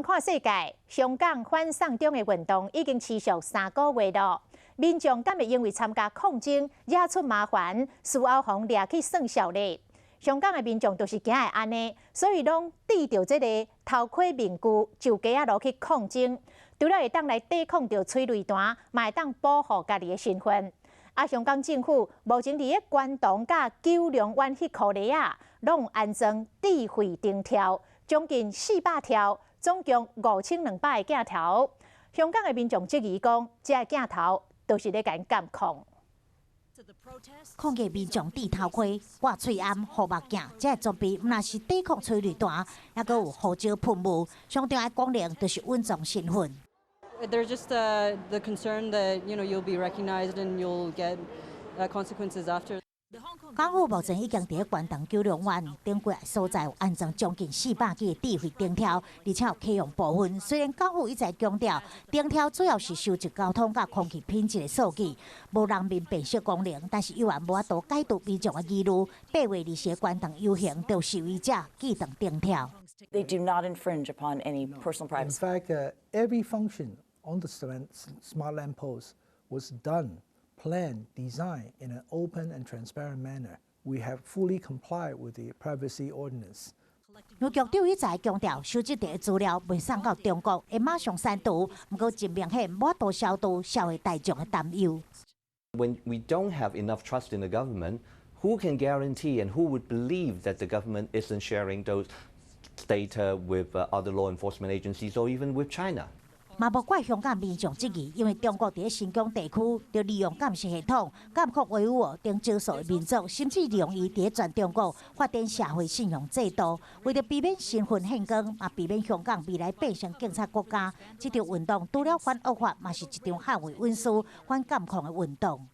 环看世界，香港反送中的运动已经持续3个月了。民众敢会因为参加抗争惹出麻烦，事后互掠去算数呢？香港的民众就是惊会安尼，所以拢戴着这个头盔面具，就街仔路去抗争。除了会当来抵抗着催泪弹，嘛会当保护家己的身份。香港政府目前伫个关洞甲九龙湾迄块地啊，拢安装智慧灯条，将近400条。总共5200个镜头，香港的民众质疑讲，这个镜头都是咧甲因监控。抗议民众戴头盔、挂喙罨、护目镜，这作弊毋若是抵抗催泪弹，还佫有胡椒喷雾。上重要光亮就是稳重身份。There's just the concern that you'll be recognized and you'll get consequences after. 港府目前已经伫关洞九龙湾等几个所在有安装将近400支智慧灯条，而且有启用部分。虽然港府一再强调，灯条主要是收集交通甲空气品质的数据，无人民辨识功能，但是依然无法度解读民众的疑虑。8月20日关洞游行，就示威者举动灯条。They do not infringe upon any personal privacy. In fact, every function on the smart lamp post was done.Plan, design in an open and transparent manner. We have fully complied with the privacy ordinance. 杨局长一再强调，收集的资料未送到中国，会马上删除。不过，真明显无法消除社会大众的担忧。When we don't have enough trust in the government, who can guarantee and who would believe that the government isn't sharing those data with other law enforcement agencies or even with China?嘛无怪香港民众质疑，因为中国伫新疆地区就利用监视系统监控维吾尔等少数的民族，甚至利用伊伫全中国发展社会信用制度，为着避免身份陷阱，嘛避免香港未来变成警察国家。这场运动除了反恶法，嘛是一场捍卫隐私、反监控的运动。